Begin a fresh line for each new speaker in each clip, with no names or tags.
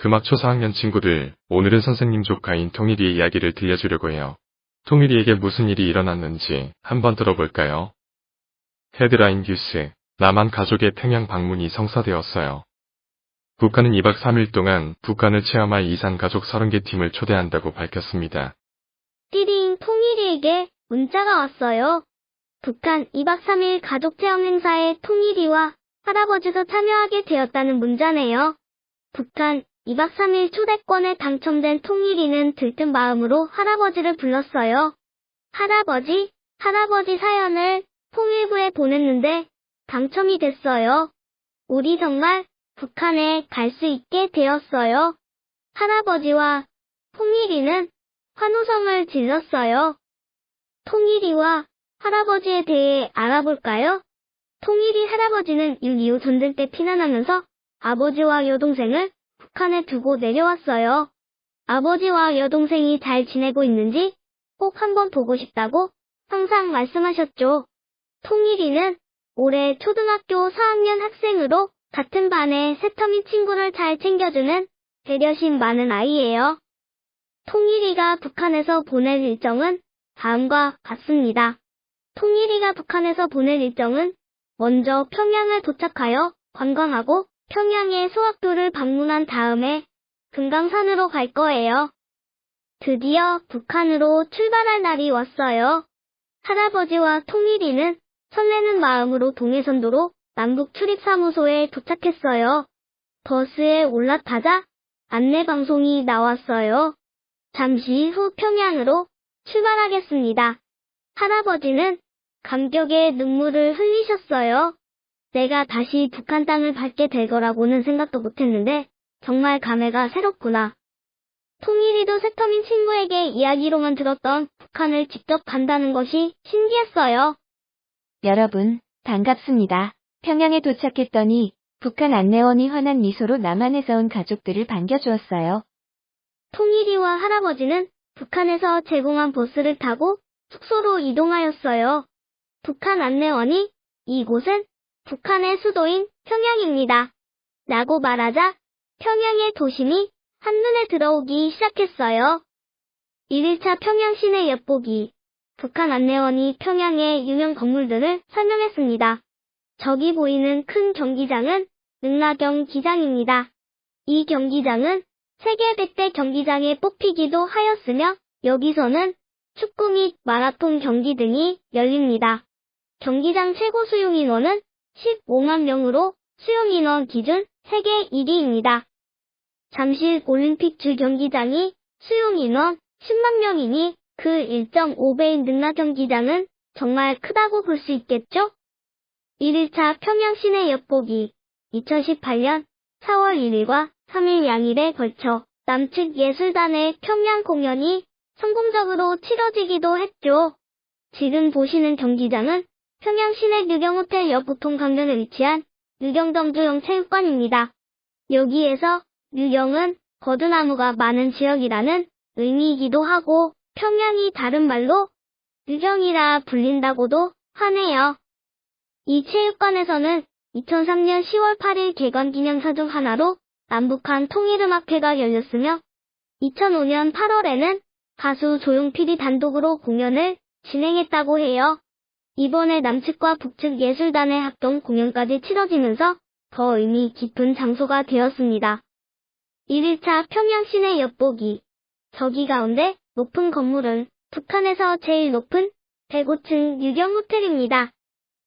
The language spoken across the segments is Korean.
금학 초사학년 친구들, 오늘은 선생님 조카인 통일이의 이야기를 들려주려고 해요. 통일이에게 무슨 일이 일어났는지 한번 들어볼까요? 헤드라인 뉴스, 남한 가족의 평양 방문이 성사되었어요. 북한은 2박 3일 동안 북한을 체험할 이산 가족 30개 팀을 초대한다고 밝혔습니다.
띠리잉 통일이에게 문자가 왔어요. 북한 2박 3일 가족 체험 행사에 통일이와 할아버지도 참여하게 되었다는 문자네요. 북한 2박 3일 초대권에 당첨된 통일이는 들뜬 마음으로 할아버지를 불렀어요. 할아버지 사연을 통일부에 보냈는데 당첨이 됐어요. 우리 정말 북한에 갈 수 있게 되었어요. 할아버지와 통일이는 환호성을 질렀어요. 통일이와 할아버지에 대해 알아볼까요? 통일이 할아버지는 6.25 전쟁 때 피난하면서 아버지와 여동생을 북한에 두고 내려왔어요. 아버지와 여동생이 잘 지내고 있는지 꼭 한번 보고 싶다고 항상 말씀하셨죠. 통일이는 올해 초등학교 4학년 학생으로 같은 반의 새터민 친구를 잘 챙겨주는 배려심 많은 아이예요. 통일이가 북한에서 보낼 일정은 다음과 같습니다. 통일이가 북한에서 보낼 일정은 먼저 평양을 도착하여 관광하고 평양의 소학교를 방문한 다음에 금강산으로 갈 거예요. 드디어 북한으로 출발할 날이 왔어요. 할아버지와 통일이는 설레는 마음으로 동해선도로 남북 출입사무소에 도착했어요. 버스에 올라타자 안내방송이 나왔어요. 잠시 후 평양으로 출발하겠습니다. 할아버지는 감격의 눈물을 흘리셨어요. 내가 다시 북한 땅을 밟게 될 거라고는 생각도 못했는데 정말 감회가 새롭구나. 통일이도 새터민 친구에게 이야기로만 들었던 북한을 직접 간다는 것이 신기했어요.
여러분, 반갑습니다. 평양에 도착했더니 북한 안내원이 환한 미소로 남한에서 온 가족들을 반겨주었어요.
통일이와 할아버지는 북한에서 제공한 버스를 타고 숙소로 이동하였어요. 북한 안내원이 이곳은 북한의 수도인 평양입니다. 라고 말하자 평양의 도심이 한눈에 들어오기 시작했어요. 1일차 평양 시내 엿보기. 북한 안내원이 평양의 유명 건물들을 설명했습니다. 저기 보이는 큰 경기장은 능라경 기장입니다. 이 경기장은 세계 100대 경기장에 뽑히기도 하였으며 여기서는 축구 및 마라톤 경기 등이 열립니다. 경기장 최고 수용 인원은 15만 명으로 수용 인원 기준 세계 1위입니다. 잠실 올림픽 주경기장이 수용 인원 10만 명이니 그 1.5배인 능라 경기장은 정말 크다고 볼 수 있겠죠? 1일차 평양 시내 엿보기. 2018년 4월 1일과 3일 양일에 걸쳐 남측 예술단의 평양 공연이 성공적으로 치러지기도 했죠. 지금 보시는 경기장은 평양 시내 류경호텔 옆 보통강변에 위치한 류경정주영 체육관입니다. 여기에서 류경은 버드나무가 많은 지역이라는 의미이기도 하고 평양이 다른 말로 류경이라 불린다고도 하네요. 이 체육관에서는 2003년 10월 8일 개관 기념사 중 하나로 남북한 통일음악회가 열렸으며 2005년 8월에는 가수 조용필이 단독으로 공연을 진행했다고 해요. 이번에 남측과 북측 예술단의 합동 공연까지 치러지면서 더 의미 깊은 장소가 되었습니다. 1일차 평양 시내 엿보기. 저기 가운데 높은 건물은 북한에서 제일 높은 105층 류경호텔입니다.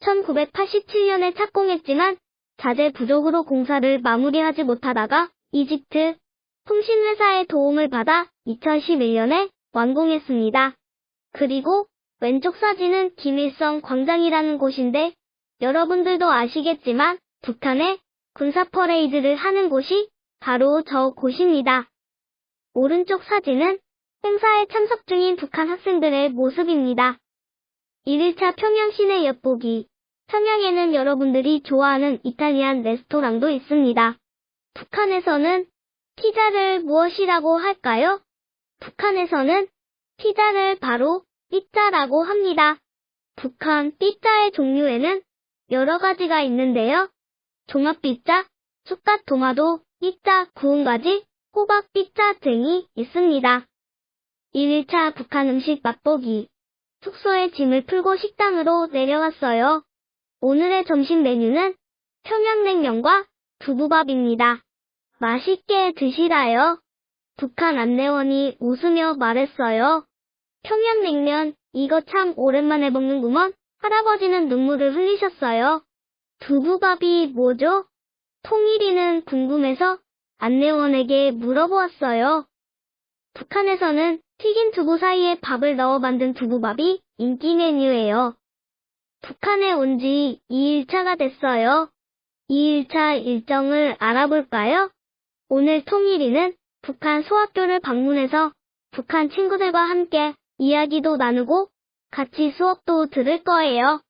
1987년에 착공했지만 자재 부족으로 공사를 마무리하지 못하다가 이집트 통신회사의 도움을 받아 2011년에 완공했습니다. 그리고 왼쪽 사진은 김일성 광장이라는 곳인데 여러분들도 아시겠지만 북한의 군사 퍼레이드를 하는 곳이 바로 저 곳입니다. 오른쪽 사진은 행사에 참석 중인 북한 학생들의 모습입니다. 1일차 평양 시내 엿보기. 평양에는 여러분들이 좋아하는 이탈리안 레스토랑도 있습니다. 북한에서는 피자를 무엇이라고 할까요? 북한에서는 피자를 바로 삐짜라고 합니다. 북한 삐짜의 종류에는 여러 가지가 있는데요. 종합 삐짜, 쑥갓 도마도, 삐짜, 구운 가지, 호박, 피자 등이 있습니다. 1일차 북한 음식 맛보기. 숙소에 짐을 풀고 식당으로 내려갔어요. 오늘의 점심 메뉴는 평양냉면과 두부밥입니다. 맛있게 드시라요. 북한 안내원이 웃으며 말했어요. 평양냉면, 이거 참 오랜만에 먹는구먼. 할아버지는 눈물을 흘리셨어요. 두부밥이 뭐죠? 통일이는 궁금해서 안내원에게 물어보았어요. 북한에서는 튀긴 두부 사이에 밥을 넣어 만든 두부밥이 인기 메뉴예요. 북한에 온 지 2일차가 됐어요. 2일차 일정을 알아볼까요? 오늘 통일이는 북한 소학교를 방문해서 북한 친구들과 함께 이야기도 나누고 같이 수업도 들을 거예요.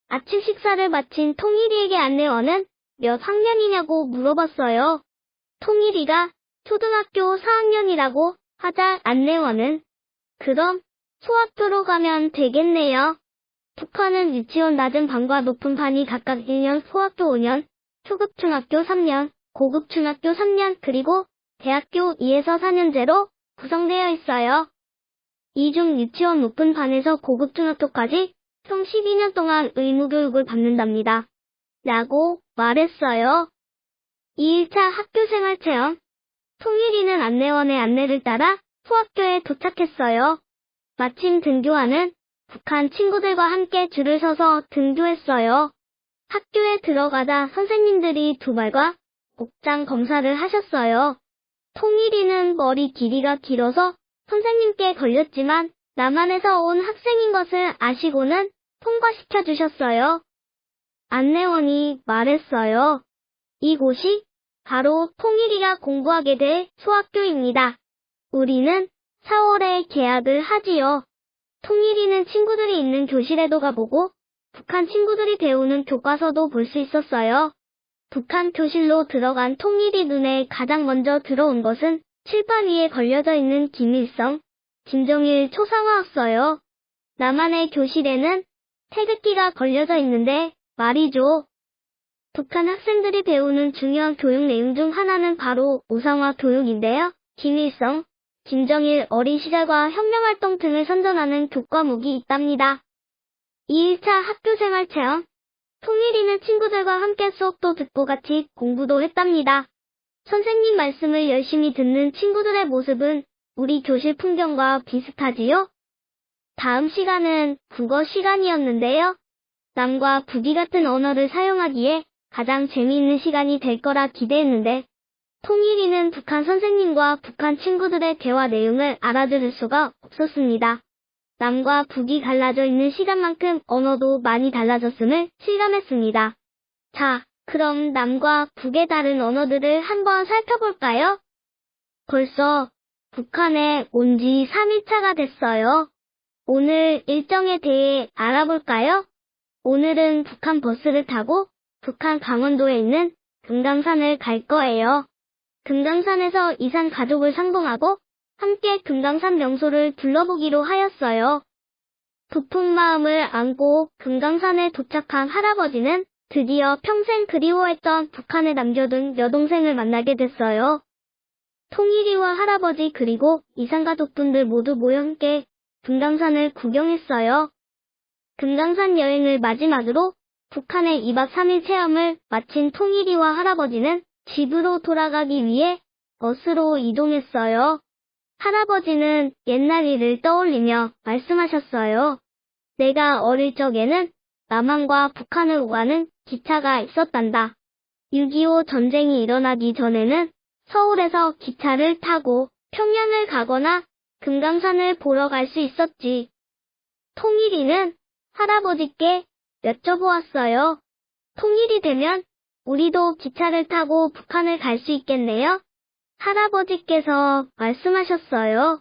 아침 식사를 마친 통일이에게 안내원은 몇 학년이냐고 물어봤어요. 통일이가 초등학교 4학년이라고 하자 안내원은 그럼 소학교로 가면 되겠네요. 북한은 유치원 낮은 반과 높은 반이 각각 1년, 소학교 5년, 초급 중학교 3년, 고급 중학교 3년, 그리고 대학교 2에서 4년제로 구성되어 있어요. 이 중 유치원 높은 반에서 고급 중학교까지 총 12년 동안 의무교육을 받는답니다. 라고 말했어요. 2일차 학교생활 체험. 통일이는 안내원의 안내를 따라 소학교에 도착했어요. 마침 등교하는 북한 친구들과 함께 줄을 서서 등교했어요. 학교에 들어가다 선생님들이 두발과 복장 검사를 하셨어요. 통일이는 머리 길이가 길어서 선생님께 걸렸지만 남한에서 온 학생인 것을 아시고는 통과시켜 주셨어요. 안내원이 말했어요. 이곳이 바로 통일이가 공부하게 될 소학교입니다. 우리는 4월에 개학을 하지요. 통일이는 친구들이 있는 교실에도 가보고 북한 친구들이 배우는 교과서도 볼 수 있었어요. 북한 교실로 들어간 통일이 눈에 가장 먼저 들어온 것은 칠판 위에 걸려져 있는 김일성, 김정일 초상화였어요. 나만의 교실에는 태극기가 걸려져 있는데 말이죠. 북한 학생들이 배우는 중요한 교육 내용 중 하나는 바로 우상화 교육인데요. 김일성, 김정일 어린 시절과 혁명활동 등을 선전하는 교과목이 있답니다. 2일차 학교생활 체험. 통일이는 친구들과 함께 수업도 듣고 같이 공부도 했답니다. 선생님 말씀을 열심히 듣는 친구들의 모습은 우리 교실 풍경과 비슷하지요? 다음 시간은 국어 시간이었는데요. 남과 북이 같은 언어를 사용하기에 가장 재미있는 시간이 될 거라 기대했는데 통일이는 북한 선생님과 북한 친구들의 대화 내용을 알아들을 수가 없었습니다. 남과 북이 갈라져 있는 시간만큼 언어도 많이 달라졌음을 실감했습니다. 자, 그럼 남과 북의 다른 언어들을 한번 살펴볼까요? 벌써 북한에 온 지 3일차가 됐어요. 오늘 일정에 대해 알아볼까요? 오늘은 북한 버스를 타고 북한 강원도에 있는 금강산을 갈 거예요. 금강산에서 이산 가족을 상봉하고 함께 금강산 명소를 둘러보기로 하였어요. 부푼 마음을 안고 금강산에 도착한 할아버지는 드디어 평생 그리워했던 북한에 남겨둔 여동생을 만나게 됐어요. 통일이와 할아버지 그리고 이산 가족분들 모두 모여 함께 금강산을 구경했어요. 금강산 여행을 마지막으로 북한의 2박 3일 체험을 마친 통일이와 할아버지는 집으로 돌아가기 위해 버스로 이동했어요. 할아버지는 옛날 일을 떠올리며 말씀하셨어요. 내가 어릴 적에는 남한과 북한을 오가는 기차가 있었단다. 6.25 전쟁이 일어나기 전에는 서울에서 기차를 타고 평양을 가거나 금강산을 보러 갈 수 있었지. 통일이는 할아버지께 여쭤보았어요. 통일이 되면 우리도 기차를 타고 북한을 갈 수 있겠네요? 할아버지께서 말씀하셨어요.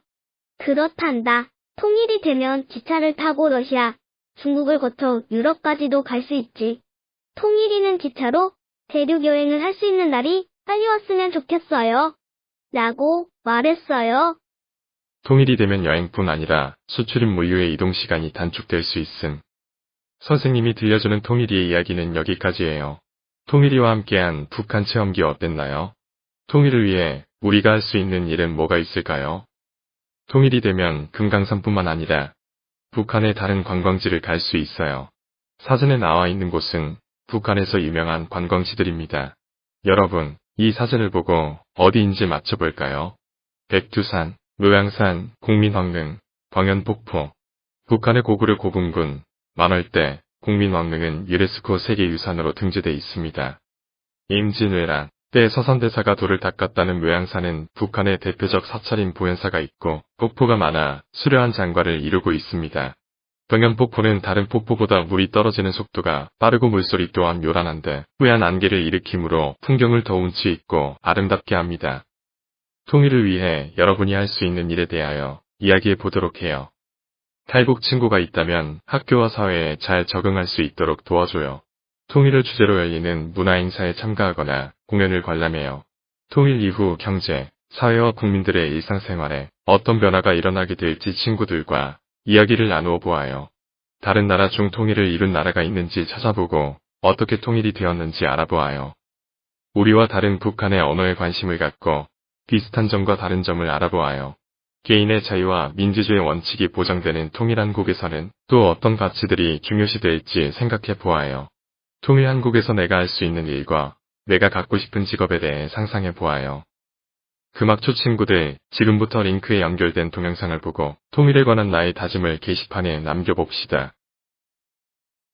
그렇단다. 통일이 되면 기차를 타고 러시아, 중국을 거쳐 유럽까지도 갈 수 있지. 통일이는 기차로 대륙 여행을 할 수 있는 날이 빨리 왔으면 좋겠어요. 라고 말했어요.
통일이 되면 여행뿐 아니라 수출입 물류의 이동 시간이 단축될 수 있음. 선생님이 들려주는 통일이의 이야기는 여기까지예요. 통일이와 함께한 북한 체험기 어땠나요? 통일을 위해 우리가 할 수 있는 일은 뭐가 있을까요? 통일이 되면 금강산뿐만 아니라 북한의 다른 관광지를 갈 수 있어요. 사진에 나와 있는 곳은 북한에서 유명한 관광지들입니다. 여러분, 이 사진을 보고 어디인지 맞춰볼까요? 백두산, 노양산, 국민왕릉, 광연폭포. 북한의 고구려 고분군, 만월대, 국민왕릉은 유네스코 세계유산으로 등재돼 있습니다. 임진왜란 때 서산대사가 돌을 닦았다는 묘양산은 북한의 대표적 사찰인 보현사가 있고 폭포가 많아 수려한 장관을 이루고 있습니다. 병연폭포는 다른 폭포보다 물이 떨어지는 속도가 빠르고 물소리 또한 요란한데 뿌얀 안개를 일으키므로 풍경을 더 운치 있고 아름답게 합니다. 통일을 위해 여러분이 할 수 있는 일에 대하여 이야기해 보도록 해요. 탈북 친구가 있다면 학교와 사회에 잘 적응할 수 있도록 도와줘요. 통일을 주제로 열리는 문화행사에 참가하거나 공연을 관람해요. 통일 이후 경제, 사회와 국민들의 일상생활에 어떤 변화가 일어나게 될지 친구들과 이야기를 나누어 보아요. 다른 나라 중 통일을 이룬 나라가 있는지 찾아보고 어떻게 통일이 되었는지 알아보아요. 우리와 다른 북한의 언어에 관심을 갖고 비슷한 점과 다른 점을 알아보아요. 개인의 자유와 민주주의 원칙이 보장되는 통일한국에서는 또 어떤 가치들이 중요시될지 생각해 보아요. 통일한국에서 내가 할 수 있는 일과 내가 갖고 싶은 직업에 대해 상상해 보아요. 금학초 친구들, 지금부터 링크에 연결된 동영상을 보고 통일에 관한 나의 다짐을 게시판에 남겨봅시다.